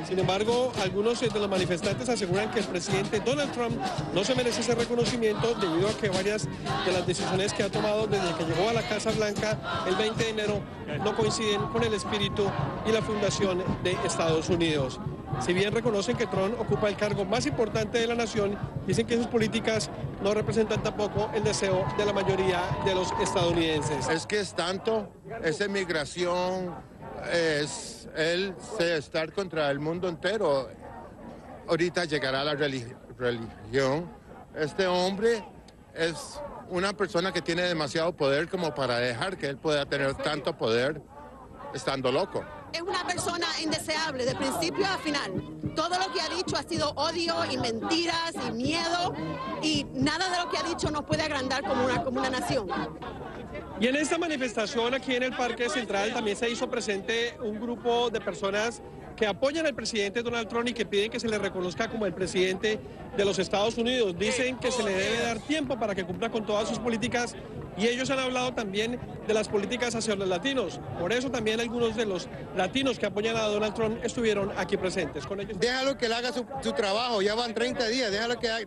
S10: Sin embargo, algunos de los manifestantes aseguran que el presidente Donald Trump no se merece ese reconocimiento debido a que varias de las decisiones que ha tomado desde que llegó a la Casa Blanca el 20 de enero no coinciden con el espíritu y la fundación de Estados Unidos. Si bien reconocen que Trump ocupa el cargo más importante de la nación, dicen que sus políticas no representan tampoco el deseo de la mayoría de los estadounidenses.
S11: Es que es tanto, esa inmigración, es él estar contra el mundo entero. Ahorita llegará la religión. Este hombre es una persona que tiene demasiado poder como para dejar que él pueda tener tanto poder estando loco.
S12: Es una persona indeseable de principio a final. Todo lo que ha dicho ha sido odio y mentiras y miedo, y nada de lo que ha dicho nos puede agrandar como una nación.
S10: Y en esta manifestación aquí en el Parque Central también se hizo presente un grupo de personas que apoyan al presidente Donald Trump y que piden que se le reconozca como el presidente de los Estados Unidos. Dicen que se le debe dar tiempo para que cumpla con todas sus políticas y ellos han hablado también de las políticas hacia los latinos. Por eso también algunos de los latinos que apoyan a Donald Trump estuvieron aquí presentes. Con ellos.
S11: Déjalo que él haga su trabajo, ya van 30 días,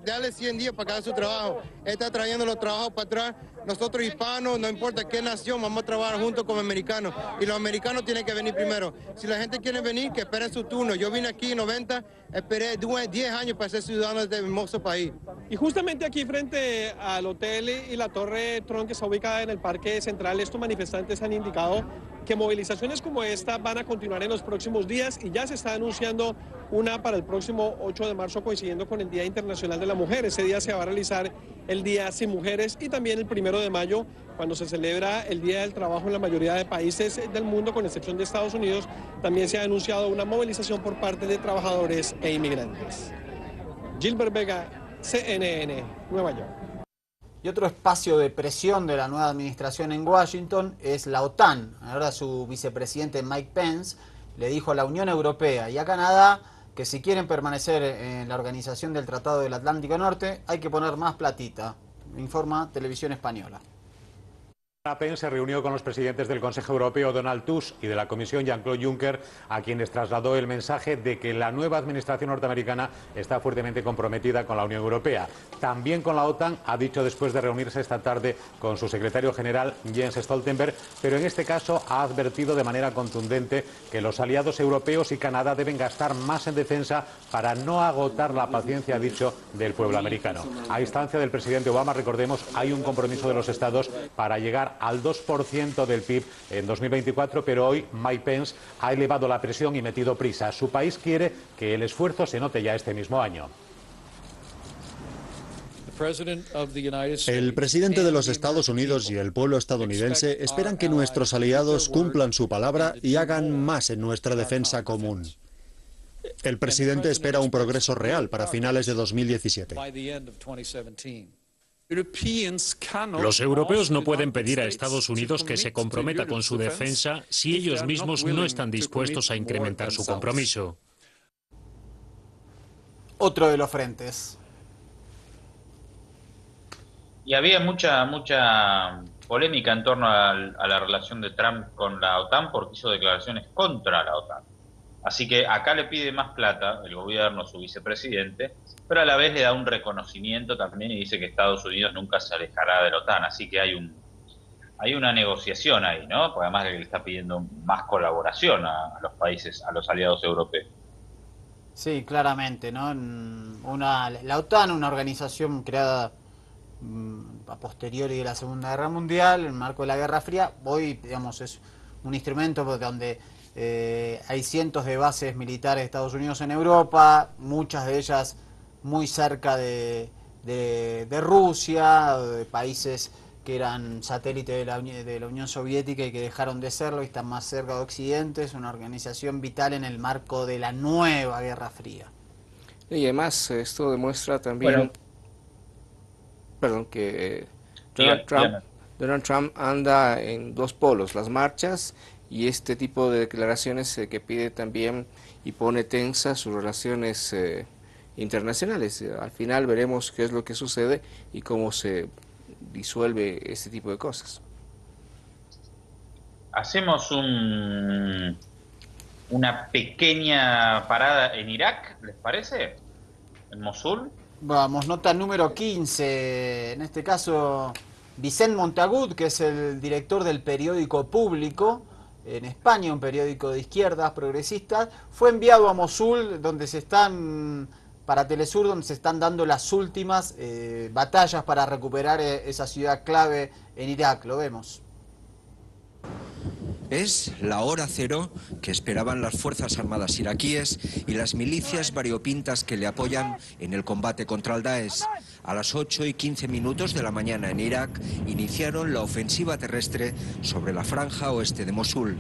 S11: dale 100 días para que haga su trabajo. Él está trayendo los trabajos para atrás. Nosotros hispanos, no importa qué nación, vamos a trabajar juntos como americanos. Y los americanos tienen que venir primero. Si la gente quiere venir, que esperen su turno. Yo vine aquí en 90, esperé 10 años para ser ciudadano de este hermoso país.
S10: Y justamente aquí frente al hotel y la torre Trump, que está ubicada en el Parque Central, estos manifestantes han indicado que movilizaciones como esta van a continuar en los próximos días y ya se está anunciando una para el próximo 8 de marzo coincidiendo con el Día Internacional de la Mujer. Ese día se va a realizar el Día Sin Mujeres y también el 1 de mayo, cuando se celebra el Día del Trabajo en la mayoría de países del mundo, con excepción de Estados Unidos, también se ha anunciado una movilización por parte de trabajadores e inmigrantes. Gilbert Vega, CNN, Nueva York.
S1: Y otro espacio de presión de la nueva administración en Washington es la OTAN. Ahora su vicepresidente Mike Pence le dijo a la Unión Europea y a Canadá que si quieren permanecer en la organización del Tratado del Atlántico Norte hay que poner más platita, informa Televisión Española.
S13: Pence se reunió con los presidentes del Consejo Europeo Donald Tusk y de la Comisión Jean-Claude Juncker, a quienes trasladó el mensaje de que la nueva administración norteamericana está fuertemente comprometida con la Unión Europea. También con la OTAN, ha dicho después de reunirse esta tarde con su secretario general Jens Stoltenberg, pero en este caso ha advertido de manera contundente que los aliados europeos y Canadá deben gastar más en defensa para no agotar la paciencia, ha dicho, del pueblo americano. A instancia del presidente Obama, recordemos, hay un compromiso de los estados para llegar al 2% del PIB en 2024, pero hoy Mike Pence ha elevado la presión y metido prisa. Su país quiere que el esfuerzo se note ya este mismo año.
S14: El presidente de los Estados Unidos y el pueblo estadounidense esperan que nuestros aliados cumplan su palabra y hagan más en nuestra defensa común. El presidente espera un progreso real para finales de 2017.
S15: Los europeos no pueden pedir a Estados Unidos que se comprometa con su defensa si ellos mismos no están dispuestos a incrementar su compromiso.
S1: Otro de los frentes.
S3: Y había mucha polémica en torno a la relación de Trump con la OTAN porque hizo declaraciones contra la OTAN. Así que acá le pide más plata el gobierno, su vicepresidente, pero a la vez le da un reconocimiento también y dice que Estados Unidos nunca se alejará de la OTAN. Así que hay una negociación ahí, ¿no? Porque además le está pidiendo más colaboración a los países, a los aliados europeos.
S1: Sí, claramente, ¿no? La OTAN, una organización creada a posteriori de la Segunda Guerra Mundial, en el marco de la Guerra Fría, hoy, digamos, es un instrumento donde hay cientos de bases militares de Estados Unidos en Europa, muchas de ellas muy cerca de Rusia, de países que eran satélites de la Unión Soviética y que dejaron de serlo y están más cerca de Occidente. Es una organización vital en el marco de la nueva Guerra Fría.
S2: Y además esto demuestra también que Donald Trump anda en dos polos, las marchas y este tipo de declaraciones que pide también y pone tensas sus relaciones internacionales. Al final veremos qué es lo que sucede y cómo se disuelve este tipo de cosas.
S3: Hacemos una pequeña parada en Irak, ¿les parece? En Mosul.
S1: Vamos, nota número 15, en este caso Vicent Montagut, que es el director del periódico Público en España, un periódico de izquierdas progresistas, fue enviado a Mosul, para Telesur, donde se están dando las últimas batallas para recuperar esa ciudad clave en Irak. Lo vemos.
S16: Es la hora cero que esperaban las Fuerzas Armadas iraquíes y las milicias variopintas que le apoyan en el combate contra el Daesh. A las 8:15 de la mañana en Irak iniciaron la ofensiva terrestre sobre la franja oeste de Mosul.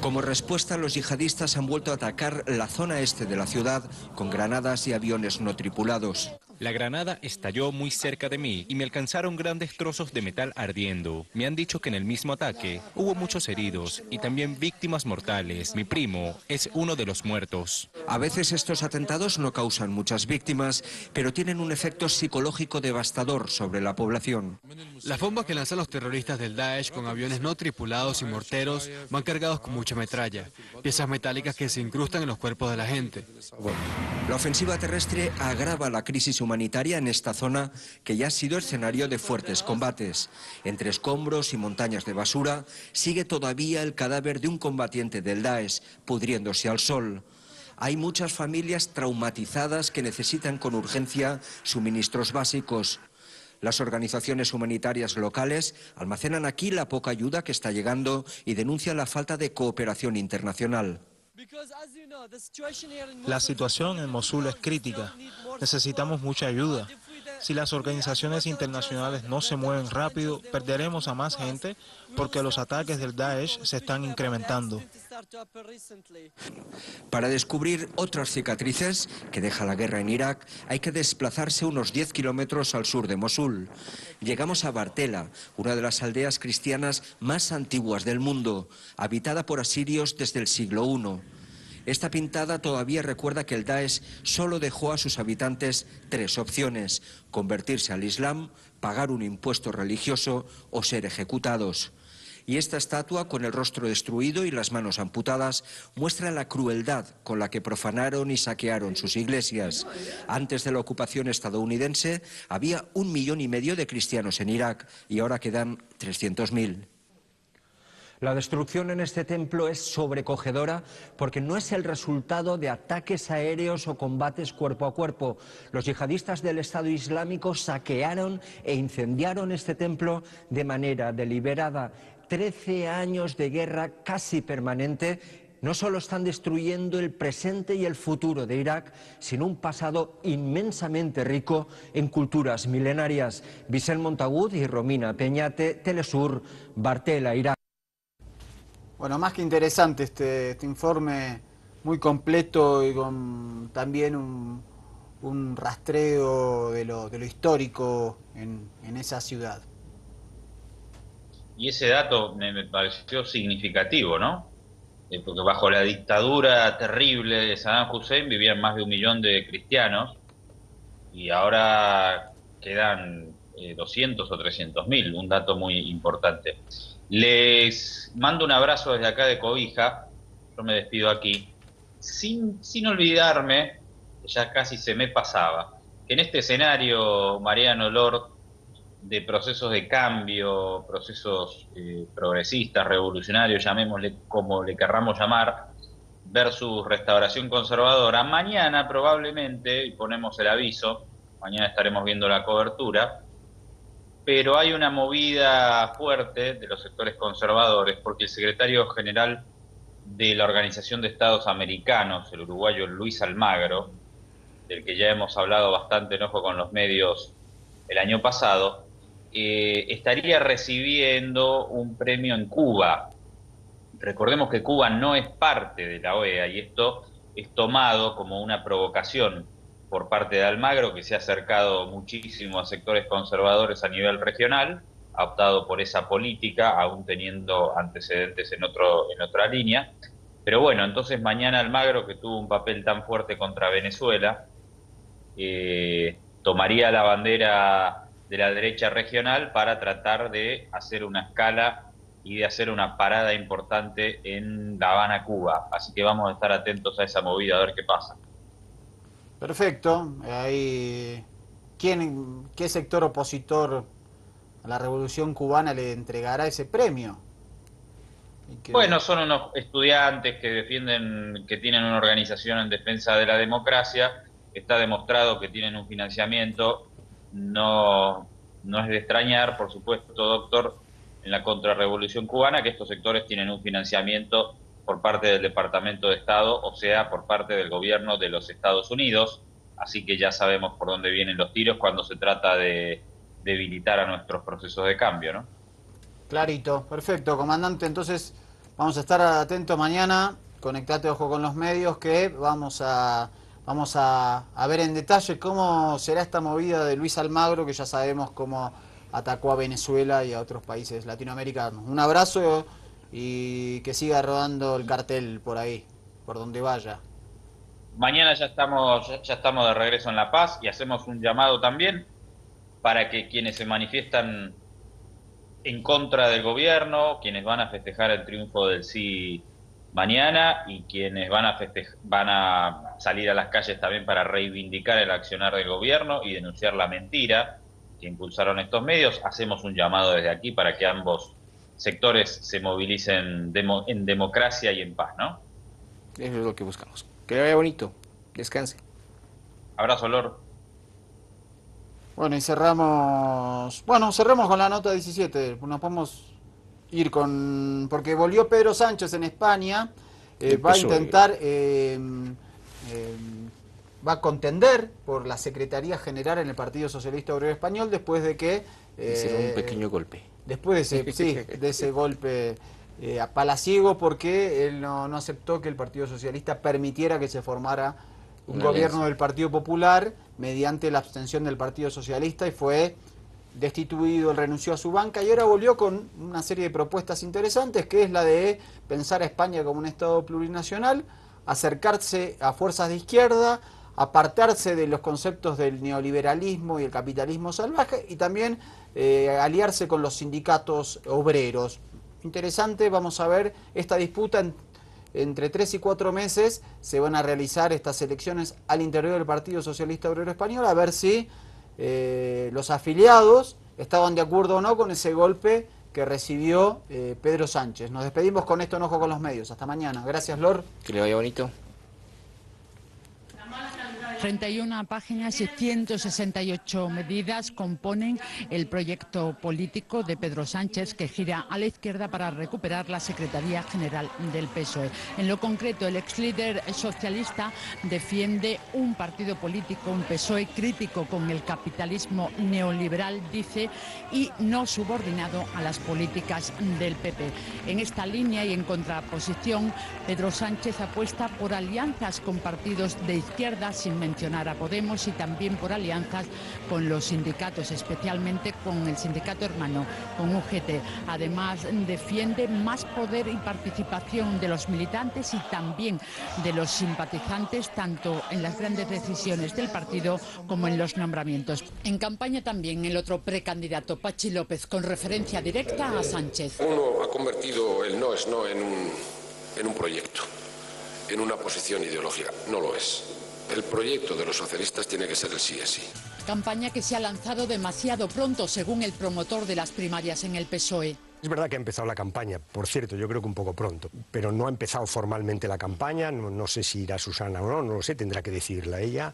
S16: Como respuesta, los yihadistas han vuelto a atacar la zona este de la ciudad con granadas y aviones no tripulados.
S17: La granada estalló muy cerca de mí y me alcanzaron grandes trozos de metal ardiendo. Me han dicho que en el mismo ataque hubo muchos heridos y también víctimas mortales. Mi primo es uno de los muertos.
S16: A veces estos atentados no causan muchas víctimas, pero tienen un efecto psicológico devastador sobre la población.
S18: Las bombas que lanzan los terroristas del Daesh con aviones no tripulados y morteros van cargados con mucha metralla, piezas metálicas que se incrustan en los cuerpos de la gente.
S16: La ofensiva terrestre agrava la crisis humanitaria en esta zona que ya ha sido escenario de fuertes combates. Entre escombros y montañas de basura sigue todavía el cadáver de un combatiente del Daesh pudriéndose al sol. Hay muchas familias traumatizadas que necesitan con urgencia suministros básicos. Las organizaciones humanitarias locales almacenan aquí la poca ayuda que está llegando y denuncian la falta de cooperación internacional.
S19: La situación en Mosul es crítica. Necesitamos mucha ayuda. Si las organizaciones internacionales no se mueven rápido, perderemos a más gente porque los ataques del Daesh se están incrementando.
S16: Para descubrir otras cicatrices que deja la guerra en Irak, hay que desplazarse unos 10 kilómetros al sur de Mosul. Llegamos a Bartella, una de las aldeas cristianas más antiguas del mundo, habitada por asirios desde el siglo I. Esta pintada todavía recuerda que el Daesh solo dejó a sus habitantes 3 opciones: convertirse al Islam, pagar un impuesto religioso o ser ejecutados. Y esta estatua, con el rostro destruido y las manos amputadas, muestra la crueldad con la que profanaron y saquearon sus iglesias. Antes de la ocupación estadounidense había 1,5 millones de cristianos en Irak y ahora quedan 300.000.
S20: La destrucción en este templo es sobrecogedora porque no es el resultado de ataques aéreos o combates cuerpo a cuerpo. Los yihadistas del Estado Islámico saquearon e incendiaron este templo de manera deliberada. 13 años de guerra casi permanente no solo están destruyendo el presente y el futuro de Irak, sino un pasado inmensamente rico en culturas milenarias. Vicent Montagut y Romina Peñate, Telesur, Bartella, Irak.
S1: Bueno, más que interesante este informe, muy completo y con también un rastreo de lo histórico en esa ciudad.
S3: Y ese dato me pareció significativo, ¿no? Porque bajo la dictadura terrible de Saddam Hussein vivían más de 1 millón de cristianos y ahora quedan 200 o 300.000, un dato muy importante. Les mando un abrazo desde acá de Cobija, yo me despido aquí, sin olvidarme, ya casi se me pasaba, que en este escenario, Mariano Lord, de procesos de cambio, procesos progresistas, revolucionarios, llamémosle como le querramos llamar, versus restauración conservadora, mañana probablemente, y ponemos el aviso, mañana estaremos viendo la cobertura, pero hay una movida fuerte de los sectores conservadores porque el secretario general de la Organización de Estados Americanos, el uruguayo Luis Almagro, del que ya hemos hablado bastante en Ojo con los Medios el año pasado, estaría recibiendo un premio en Cuba. Recordemos que Cuba no es parte de la OEA y esto es tomado como una provocación por parte de Almagro, que se ha acercado muchísimo a sectores conservadores a nivel regional, ha optado por esa política, aún teniendo antecedentes en otra línea. Pero bueno, entonces mañana Almagro, que tuvo un papel tan fuerte contra Venezuela, tomaría la bandera de la derecha regional para tratar de hacer una escala y de hacer una parada importante en La Habana, Cuba. Así que vamos a estar atentos a esa movida, a ver qué pasa.
S1: Perfecto. Ahí, ¿qué sector opositor a la Revolución Cubana le entregará ese premio?
S3: Bueno, son unos estudiantes que defienden, que tienen una organización en defensa de la democracia. Está demostrado que tienen un financiamiento. No es de extrañar, por supuesto, doctor, en la contrarrevolución cubana, que estos sectores tienen un financiamiento por parte del Departamento de Estado, o sea, por parte del gobierno de los Estados Unidos, así que ya sabemos por dónde vienen los tiros cuando se trata de debilitar a nuestros procesos de cambio, ¿no?
S1: Clarito, perfecto, comandante, entonces vamos a estar atentos mañana, conectate Ojo con los Medios, que vamos a Vamos a ver en detalle cómo será esta movida de Luis Almagro, que ya sabemos cómo atacó a Venezuela y a otros países latinoamericanos. Un abrazo y que siga rodando el cartel por ahí, por donde vaya.
S3: Mañana ya estamos de regreso en La Paz y hacemos un llamado también para que quienes se manifiestan en contra del gobierno, quienes van a festejar el triunfo del sí mañana y quienes van a salir a las calles también para reivindicar el accionar del gobierno y denunciar la mentira que impulsaron estos medios, hacemos un llamado desde aquí para que ambos sectores se movilicen en democracia y en paz, ¿no?
S2: Eso es lo que buscamos. Que le vaya bonito. Descanse.
S3: Abrazo, Lor.
S1: Bueno, y cerramos con la nota 17. Nos podemos ir con... Porque volvió Pedro Sánchez en España. Va a intentar... va a contender por la Secretaría General en el Partido Socialista Obrero Español después de que...
S2: hicieron un pequeño golpe.
S1: Después de ese golpe palaciego, porque él no aceptó que el Partido Socialista permitiera que se formara un gobierno del Partido Popular mediante la abstención del Partido Socialista y fue destituido, él renunció a su banca y ahora volvió con una serie de propuestas interesantes, que es la de pensar a España como un Estado plurinacional, acercarse a fuerzas de izquierda, apartarse de los conceptos del neoliberalismo y el capitalismo salvaje y también aliarse con los sindicatos obreros. Interesante, vamos a ver esta disputa entre 3 y 4 meses. Se van a realizar estas elecciones al interior del Partido Socialista Obrero Español, a ver si los afiliados estaban de acuerdo o no con ese golpe que recibió Pedro Sánchez. Nos despedimos con esto en Ojo con los Medios. Hasta mañana. Gracias, Lor.
S2: Que le vaya bonito.
S21: 31 páginas y 168 medidas componen el proyecto político de Pedro Sánchez, que gira a la izquierda para recuperar la Secretaría General del PSOE. En lo concreto, el ex líder socialista defiende un partido político, un PSOE crítico con el capitalismo neoliberal, dice, y no subordinado a las políticas del PP. En esta línea y en contraposición, Pedro Sánchez apuesta por alianzas con partidos de izquierda, sin mencionar a Podemos, y también por alianzas con los sindicatos, especialmente con el sindicato hermano, con UGT. Además, defiende más poder y participación de los militantes y también de los simpatizantes, tanto en las grandes decisiones del partido como en los nombramientos. En campaña también el otro precandidato, Pachi López, con referencia directa a Sánchez.
S22: Uno ha convertido el no es no en un proyecto, en una posición ideológica. No lo es. El proyecto de los socialistas tiene que ser el sí es sí.
S21: Campaña que se ha lanzado demasiado pronto, según el promotor de las primarias en el PSOE.
S23: Es verdad que ha empezado la campaña, por cierto, yo creo que un poco pronto, pero no ha empezado formalmente la campaña, no sé si irá Susana o no lo sé, tendrá que decidirla ella,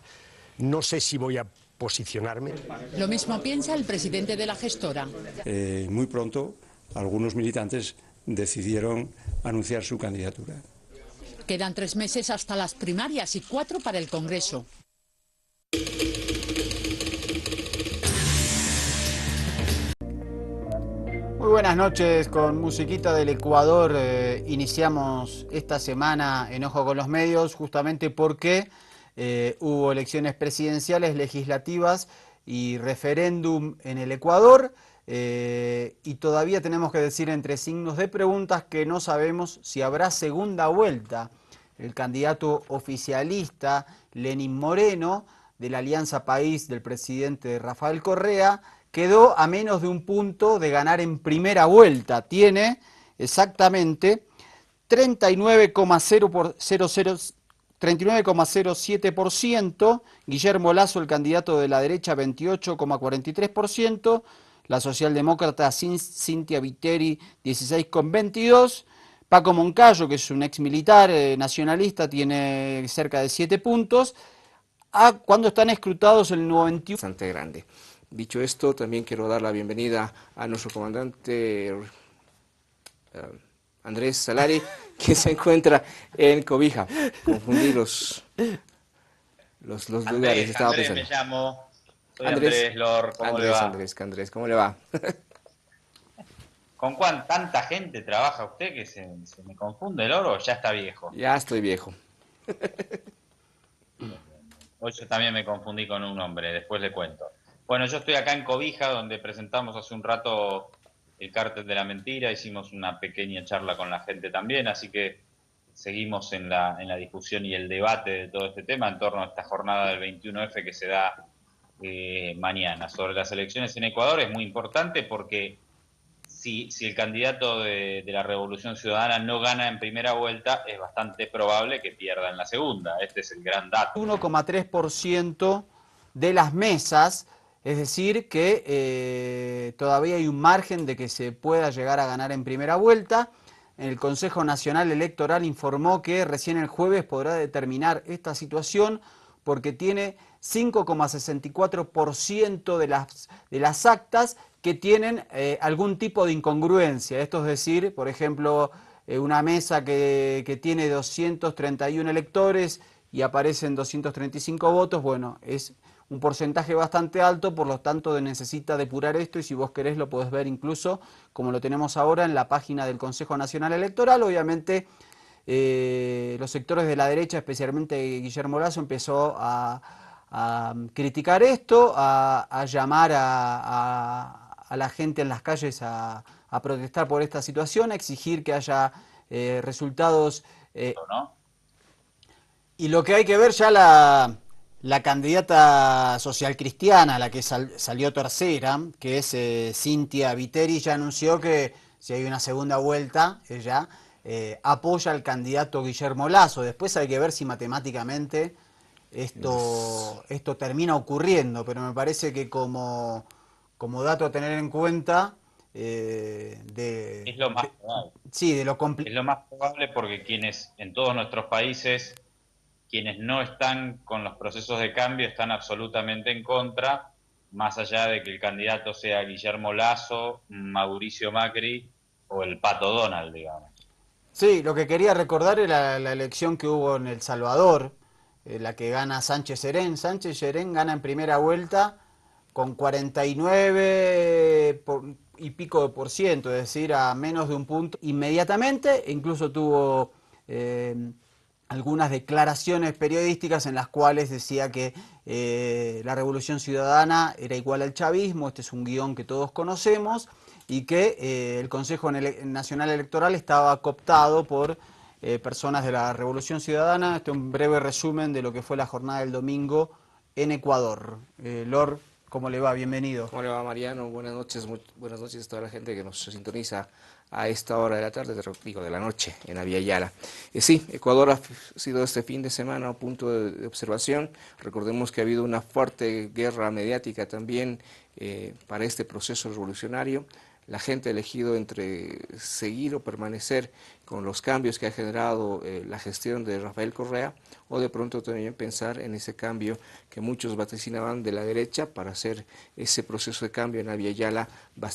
S23: no sé si voy a posicionarme.
S21: Lo mismo piensa el presidente de la gestora.
S24: Muy pronto algunos militantes decidieron anunciar su candidatura.
S21: Quedan 3 meses hasta las primarias y 4 para el Congreso.
S1: Muy buenas noches, con musiquita del Ecuador iniciamos esta semana en Ojo con los Medios, justamente porque hubo elecciones presidenciales, legislativas y referéndum en el Ecuador. Y todavía tenemos que decir entre signos de preguntas que no sabemos si habrá segunda vuelta. El candidato oficialista Lenín Moreno, de la Alianza País del presidente Rafael Correa, quedó a menos de un punto de ganar en primera vuelta. Tiene exactamente 39,07%, Guillermo Lasso, el candidato de la derecha, 28,43%, la socialdemócrata Cintia Viteri, 16,22%, Paco Moncayo, que es un ex militar nacionalista, tiene cerca de 7 puntos, cuando están escrutados el 91%.
S2: Bastante grande. Dicho esto, también quiero dar la bienvenida a nuestro comandante Andrés Salari, que se encuentra en Cobija. Confundí los lugares. Estaba
S3: Andrés, me llamo. Soy Andrés Lor, ¿cómo le va?
S2: Andrés, ¿cómo le va?
S3: ¿Con tanta gente trabaja usted que se me confunde el oro o ya está viejo?
S2: Ya estoy viejo.
S3: Hoy yo también me confundí con un nombre, después le cuento. Bueno, yo estoy acá en Cobija, donde presentamos hace un rato el cártel de la mentira, hicimos una pequeña charla con la gente también, así que seguimos en la discusión y el debate de todo este tema en torno a esta jornada del 21F que se da mañana. Sobre las elecciones en Ecuador es muy importante porque si el candidato de la Revolución Ciudadana no gana en primera vuelta, es bastante probable que pierda en la segunda. Este es el gran dato.
S1: 1,3% de las mesas, es decir, que todavía hay un margen de que se pueda llegar a ganar en primera vuelta. El Consejo Nacional Electoral informó que recién el jueves podrá determinar esta situación porque tiene 5,64% de las actas que tienen algún tipo de incongruencia. Esto es decir, por ejemplo, una mesa que tiene 231 electores y aparecen 235 votos, bueno, es un porcentaje bastante alto, por lo tanto necesita depurar esto y si vos querés lo podés ver incluso, como lo tenemos ahora, en la página del Consejo Nacional Electoral. Obviamente los sectores de la derecha, especialmente Guillermo Lasso, empezó a criticar esto, a llamar a la gente en las calles a protestar por esta situación, a exigir que haya resultados.
S3: ¿No?
S1: Y lo que hay que ver ya la candidata social cristiana, la que salió tercera, que es Cynthia Viteri, ya anunció que si hay una segunda vuelta, ella apoya al candidato Guillermo Lasso. Después hay que ver si matemáticamente esto termina ocurriendo, pero me parece que como dato a tener en cuenta
S3: es lo más probable.
S1: Sí, de lo
S3: es lo más probable porque quienes en todos nuestros países, quienes no están con los procesos de cambio están absolutamente en contra, más allá de que el candidato sea Guillermo Lasso, Mauricio Macri o el Pato Donald, digamos.
S1: Sí, lo que quería recordar era la elección que hubo en El Salvador, la que gana Sánchez Serén. Sánchez Serén gana en primera vuelta con 49 y pico de %, es decir, a menos de un punto inmediatamente. Incluso tuvo algunas declaraciones periodísticas en las cuales decía que la Revolución Ciudadana era igual al chavismo, este es un guión que todos conocemos, y que el Consejo Nacional Electoral estaba cooptado por personas de la Revolución Ciudadana. Este es un breve resumen de lo que fue la jornada del domingo en Ecuador. Lord, ¿cómo le va? Bienvenido.
S2: ¿Cómo le va, Mariano? Buenas noches a toda la gente que nos sintoniza a esta hora de la tarde, de la noche, en Abiyala. Sí, Ecuador ha sido este fin de semana un punto de observación. Recordemos que ha habido una fuerte guerra mediática también para este proceso revolucionario. La gente ha elegido entre seguir o permanecer con los cambios que ha generado la gestión de Rafael Correa, o de pronto también pensar en ese cambio que muchos vaticinaban de la derecha para hacer ese proceso de cambio en Abiyala bastante